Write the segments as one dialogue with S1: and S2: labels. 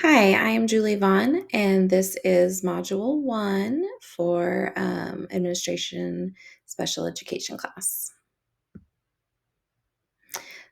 S1: Hi, I am Julie Vaughn, and this is Module 1 for Administration Special Education class.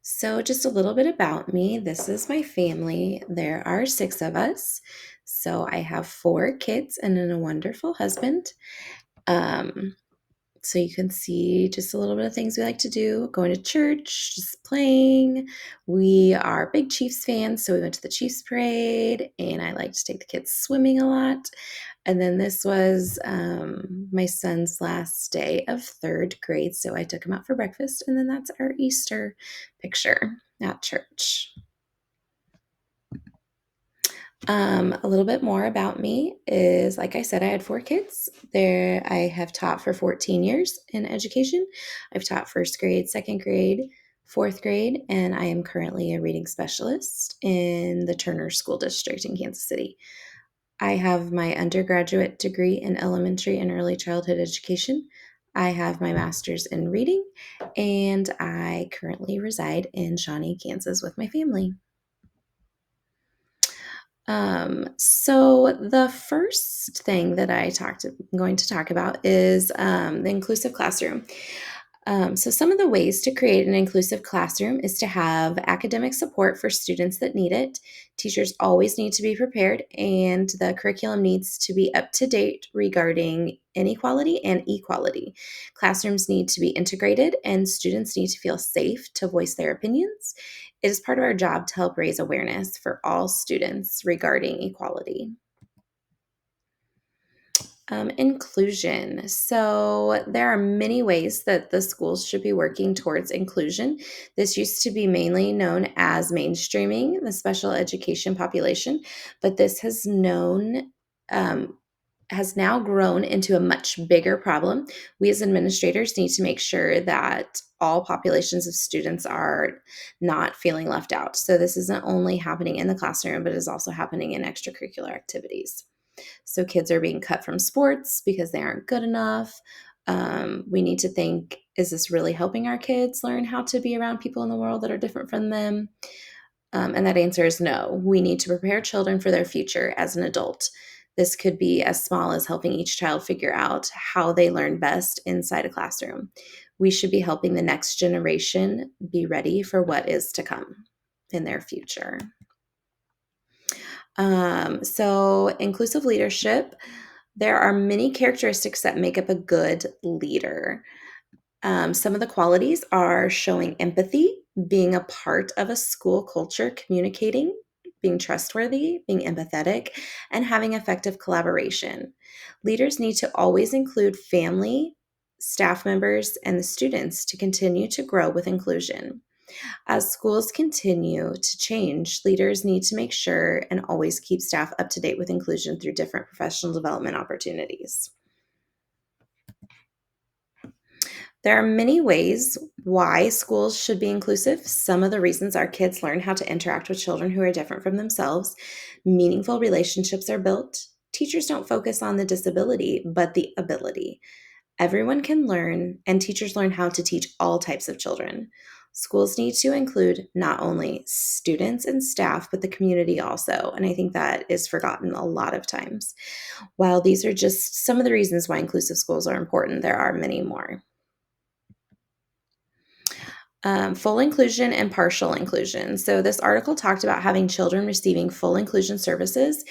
S1: So, just a little bit about me. This is my family. There are six of us. So, I have four kids and then a wonderful husband. Um, So you can see just a little bit of things we like to do, going to church, just playing. We are big Chiefs fans, so we went to the Chiefs parade, and I like to take the kids swimming a lot. And then this was my son's last day of third grade, so I took him out for breakfast, and then that's our Easter picture at church. A little bit more about me is, like I said, I had four kids. There, I have taught for 14 years in education. I've taught first grade, second grade, fourth grade, and I am currently a reading specialist in the Turner School District in Kansas City. I have my undergraduate degree in elementary and early childhood education. I have my master's in reading, and I currently reside in Shawnee, Kansas with my family. So the first thing that I'm going to talk about is the inclusive classroom. So some of the ways to create an inclusive classroom is to have academic support for students that need it. Teachers always need to be prepared, and the curriculum needs to be up to date regarding inequality and equality. Classrooms need to be integrated, and students need to feel safe to voice their opinions. It is part of our job to help raise awareness for all students regarding equality. Inclusion. So, there are many ways that the schools should be working towards inclusion. This used to be mainly known as mainstreaming the special education population, but this um, has now grown into a much bigger problem. We as administrators need to make sure that all populations of students are not feeling left out. So, this isn't only happening in the classroom, but is also happening in extracurricular activities. So kids are being cut from sports because they aren't good enough. We need to think, is this really helping our kids learn how to be around people in the world that are different from them? And that answer is no. We need to prepare children for their future as an adult. This could be as small as helping each child figure out how they learn best inside a classroom. We should be helping the next generation be ready for what is to come in their future. So, inclusive leadership, there are many characteristics that make up a good leader. Some of the qualities are showing empathy, being a part of a school culture, communicating, being trustworthy, being empathetic, and having effective collaboration. Leaders need to always include family, staff members, and the students to continue to grow with inclusion. As schools continue to change, leaders need to make sure and always keep staff up to date with inclusion through different professional development opportunities. There are many ways why schools should be inclusive. Some of the reasons are kids learn how to interact with children who are different from themselves, meaningful relationships are built. Teachers don't focus on the disability, but the ability. Everyone can learn, and teachers learn how to teach all types of children. Schools need to include not only students and staff, but the community also. And I think that is forgotten a lot of times. While these are just some of the reasons why inclusive schools are important, there are many more. Full inclusion and partial inclusion. So, this article talked about having children receiving full inclusion services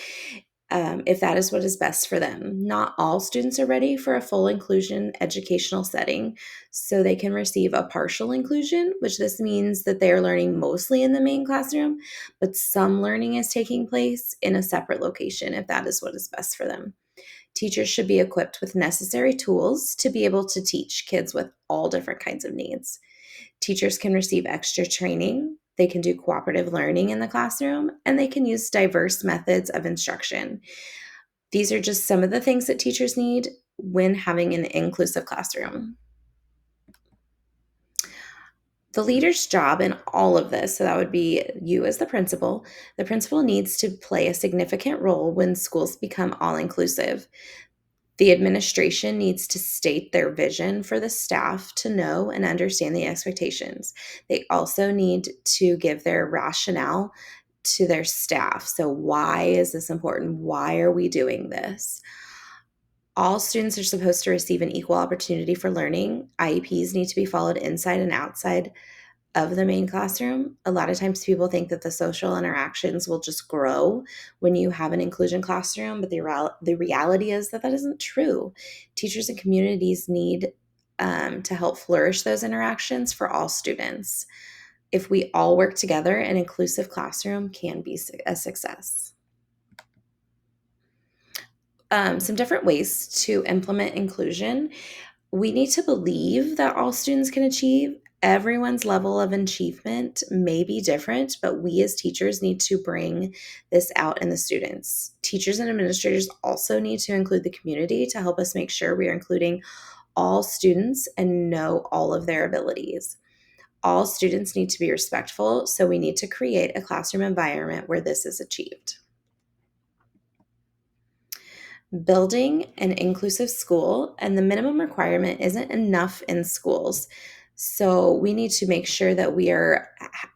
S1: if that is what is best for them. Not all students are ready for a full inclusion educational setting, so they can receive a partial inclusion, which this means that they are learning mostly in the main classroom, but some learning is taking place in a separate location if that is what is best for them. Teachers should be equipped with necessary tools to be able to teach kids with all different kinds of needs. Teachers can receive extra training, they can do cooperative learning in the classroom, and they can use diverse methods of instruction. These are just some of the things that teachers need when having an inclusive classroom. The leader's job in all of this, so that would be you as the principal needs to play a significant role when schools become all inclusive. The administration needs to state their vision for the staff to know and understand the expectations. They also need to give their rationale to their staff. So, why is this important? Why are we doing this? All students are supposed to receive an equal opportunity for learning. IEPs need to be followed inside and outside of the main classroom. A lot of times people think that the social interactions will just grow when you have an inclusion classroom, but the reality is that that isn't true. Teachers and communities need to help flourish those interactions for all students. If we all work together, an inclusive classroom can be a success. Some different ways to implement inclusion. We need to believe that all students can achieve. Everyone's level of achievement may be different, but we as teachers need to bring this out in the students. Teachers and administrators also need to include the community to help us make sure we are including all students and know all of their abilities. All students need to be respectful, so we need to create a classroom environment where this is achieved. Building an inclusive school, and the minimum requirement isn't enough in schools. So we need to make sure that we are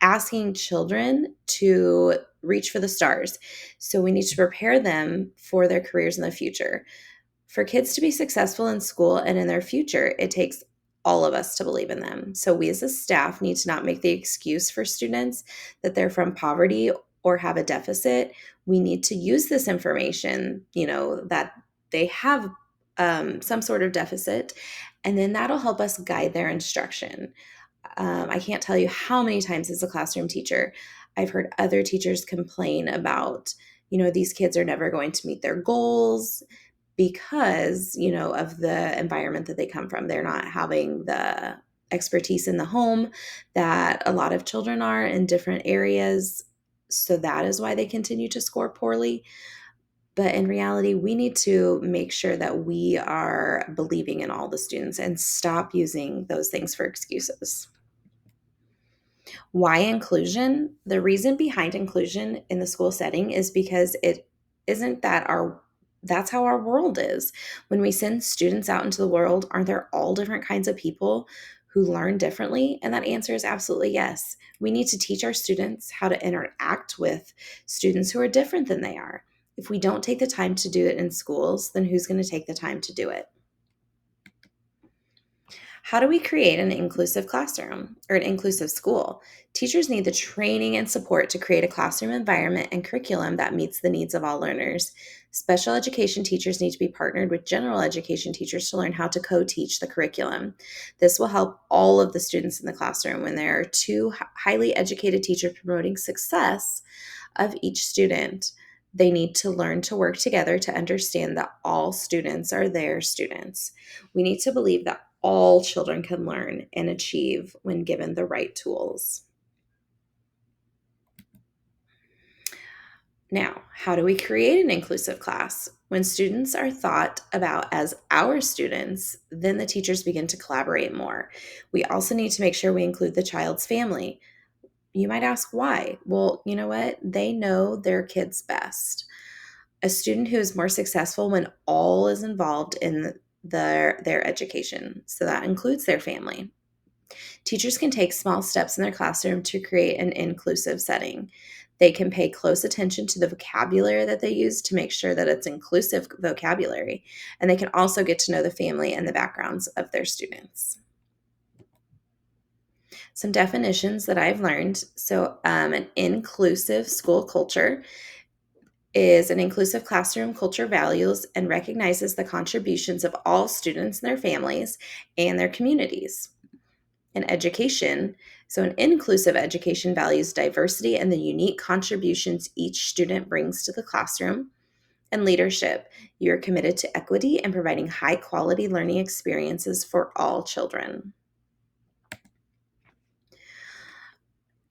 S1: asking children to reach for the stars. So we need to prepare them for their careers in the future. For kids to be successful in school and in their future, it takes all of us to believe in them. So we as a staff need to not make the excuse for students that they're from poverty or have a deficit. We need to use this information, that they have some sort of deficit, and then that'll help us guide their instruction. I can't tell you how many times as a classroom teacher, I've heard other teachers complain about, these kids are never going to meet their goals because, of the environment that they come from. They're not having the expertise in the home that a lot of children are in different areas. So that is why they continue to score poorly. But in reality, we need to make sure that we are believing in all the students and stop using those things for excuses. Why inclusion? The reason behind inclusion in the school setting is because it isn't that our that's how our world is. When we send students out into the world, aren't there all different kinds of people who learn differently? And that answer is absolutely yes. We need to teach our students how to interact with students who are different than they are. If we don't take the time to do it in schools, then who's going to take the time to do it? How do we create an inclusive classroom or an inclusive school? Teachers need the training and support to create a classroom environment and curriculum that meets the needs of all learners. Special education teachers need to be partnered with general education teachers to learn how to co-teach the curriculum. This will help all of the students in the classroom when there are two highly educated teachers promoting success of each student. They need to learn to work together to understand that all students are their students. We need to believe that all children can learn and achieve when given the right tools. Now, how do we create an inclusive class? When students are thought about as our students, then the teachers begin to collaborate more. We also need to make sure we include the child's family. You might ask why. Well, you know what? They know their kids best. A student who is more successful when all is involved in their education. So that includes their family. Teachers can take small steps in their classroom to create an inclusive setting. They can pay close attention to the vocabulary that they use to make sure that it's inclusive vocabulary. And they can also get to know the family and the backgrounds of their students. Some definitions that I've learned. So, an inclusive school culture is an inclusive classroom culture values and recognizes the contributions of all students and their families and their communities. An education, so an inclusive education values diversity and the unique contributions each student brings to the classroom. And leadership, you're committed to equity and providing high quality learning experiences for all children.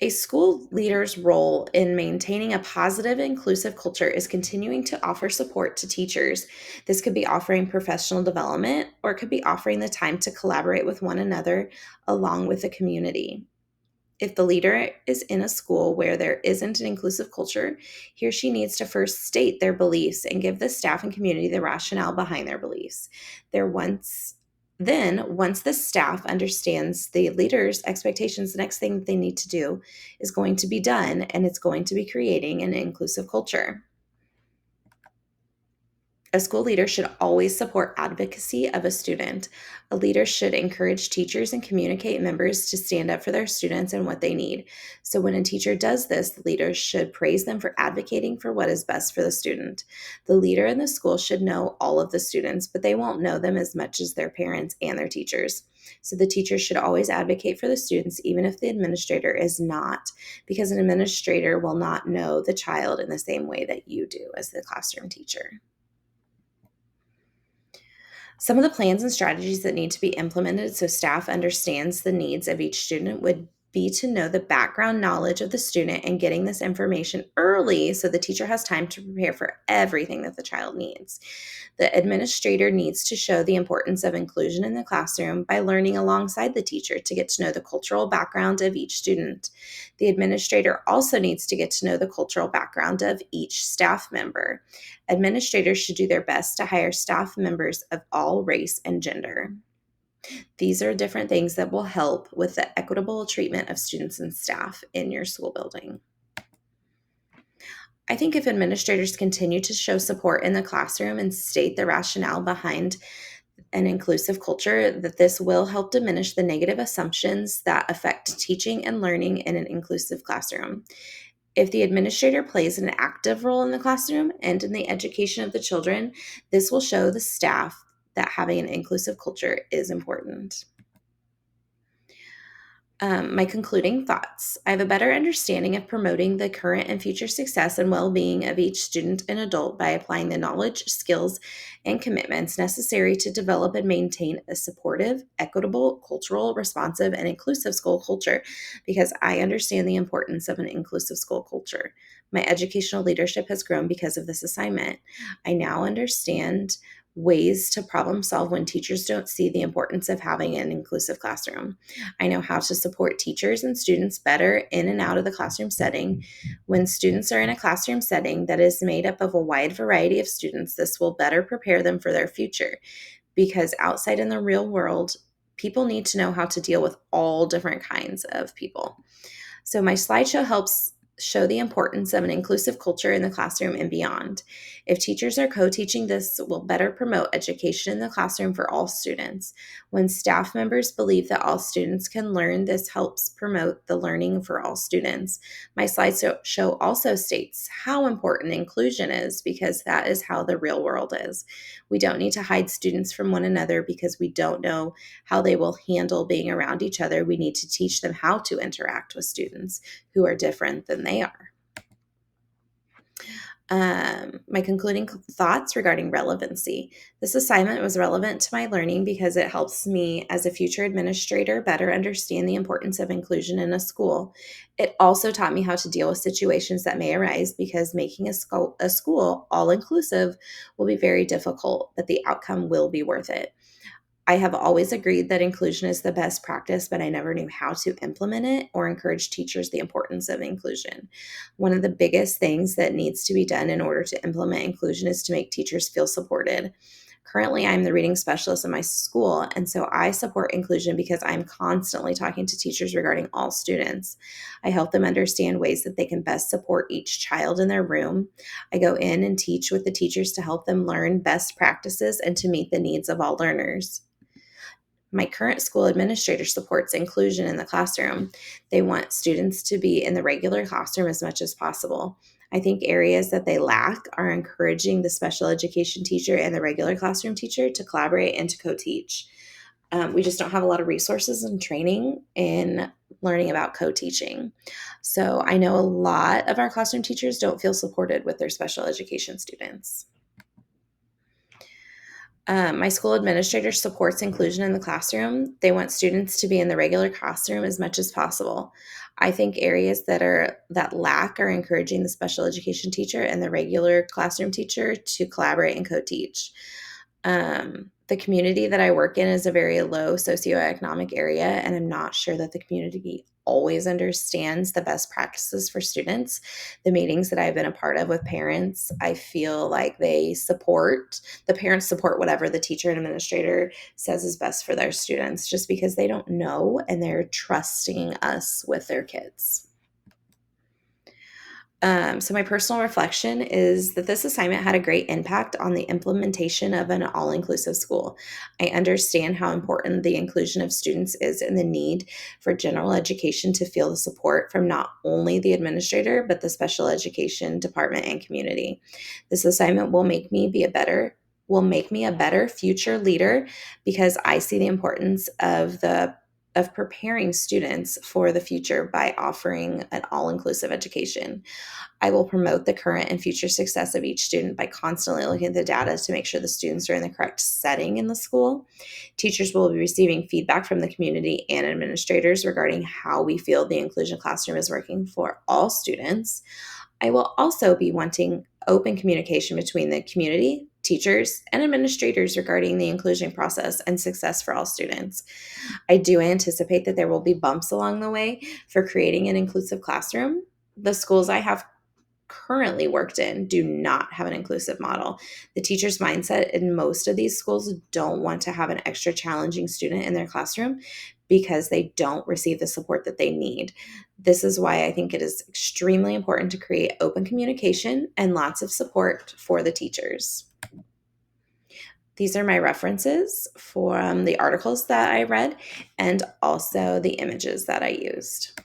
S1: A school leader's role in maintaining a positive, inclusive culture is continuing to offer support to teachers. This could be offering professional development, or it could be offering the time to collaborate with one another along with the community. If the leader is in a school where there isn't an inclusive culture, he or she needs to first state their beliefs and give the staff and community the rationale behind their beliefs. There once Then, once the staff understands the leader's expectations, the next thing that they need to do is going to be done, and it's going to be creating an inclusive culture. A school leader should always support advocacy of a student. A leader should encourage teachers and communicate members to stand up for their students and what they need. So, when a teacher does this, the leader should praise them for advocating for what is best for the student. The leader in the school should know all of the students, but they won't know them as much as their parents and their teachers. So, the teacher should always advocate for the students, even if the administrator is not, because an administrator will not know the child in the same way that you do as the classroom teacher. Some of the plans and strategies that need to be implemented so staff understands the needs of each student would be to know the background knowledge of the student and getting this information early so the teacher has time to prepare for everything that the child needs. The administrator needs to show the importance of inclusion in the classroom by learning alongside the teacher to get to know the cultural background of each student. The administrator also needs to get to know the cultural background of each staff member. Administrators should do their best to hire staff members of all race and gender. These are different things that will help with the equitable treatment of students and staff in your school building. I think if administrators continue to show support in the classroom and state the rationale behind an inclusive culture, that this will help diminish the negative assumptions that affect teaching and learning in an inclusive classroom. If the administrator plays an active role in the classroom and in the education of the children, this will show the staff that having an inclusive culture is important. My concluding thoughts. I have a better understanding of promoting the current and future success and well being of each student and adult by applying the knowledge, skills, and commitments necessary to develop and maintain a supportive, equitable, cultural, responsive, and inclusive school culture because I understand the importance of an inclusive school culture. My educational leadership has grown because of this assignment. I now understand ways to problem solve when teachers don't see the importance of having an inclusive classroom. I know how to support teachers and students better in and out of the classroom setting. When students are in a classroom setting that is made up of a wide variety of students, this will better prepare them for their future because outside in the real world, people need to know how to deal with all different kinds of people. So, my slideshow helps show the importance of an inclusive culture in the classroom and beyond. If teachers are co teaching, this will better promote education in the classroom for all students. When staff members believe that all students can learn, this helps promote the learning for all students. My slideshow also states how important inclusion is because that is how the real world is. We don't need to hide students from one another because we don't know how they will handle being around each other. We need to teach them how to interact with students who are different than they are. My concluding thoughts regarding relevancy. This assignment was relevant to my learning because it helps me as a future administrator better understand the importance of inclusion in a school. It also taught me how to deal with situations that may arise because making a school all inclusive will be very difficult, but the outcome will be worth it. I have always agreed that inclusion is the best practice, but I never knew how to implement it or encourage teachers the importance of inclusion. One of the biggest things that needs to be done in order to implement inclusion is to make teachers feel supported. Currently, I'm the reading specialist in my school, and so I support inclusion because I'm constantly talking to teachers regarding all students. I help them understand ways that they can best support each child in their room. I go in and teach with the teachers to help them learn best practices and to meet the needs of all learners. My current school administrator supports inclusion in the classroom. They want students to be in the regular classroom as much as possible. I think areas that they lack are encouraging the special education teacher and the regular classroom teacher to collaborate and to co teach. We just don't have a lot of resources and training in learning about co teaching. So I know a lot of our classroom teachers don't feel supported with their special education students. My school administrator supports inclusion in the classroom. They want students to be in the regular classroom as much as possible. I think areas that lack are encouraging the special education teacher and the regular classroom teacher to collaborate and co-teach. The community that I work in is a very low socioeconomic area, and I'm not sure that the community always understands the best practices for students. The meetings that I've been a part of with parents, I feel like the parents support whatever the teacher and administrator says is best for their students, just because they don't know and they're trusting us with their kids. So, my personal reflection is that this assignment had a great impact on the implementation of an all inclusive school. I understand how important the inclusion of students is and the need for general education to feel the support from not only the administrator, but the special education department and community. This assignment will make me a better future leader because I see the importance of preparing students for the future by offering an all inclusive education. I will promote the current and future success of each student by constantly looking at the data to make sure the students are in the correct setting in the school. Teachers will be receiving feedback from the community and administrators regarding how we feel the inclusion classroom is working for all students. I will also be wanting open communication between the community, teachers, and administrators regarding the inclusion process and success for all students. I do anticipate that there will be bumps along the way for creating an inclusive classroom. The schools I have currently worked in do not have an inclusive model. The teacher's mindset in most of these schools don't want to have an extra challenging student in their classroom because they don't receive the support that they need. This is why I think it is extremely important to create open communication and lots of support for the teachers. These are my references from the articles that I read and also the images that I used.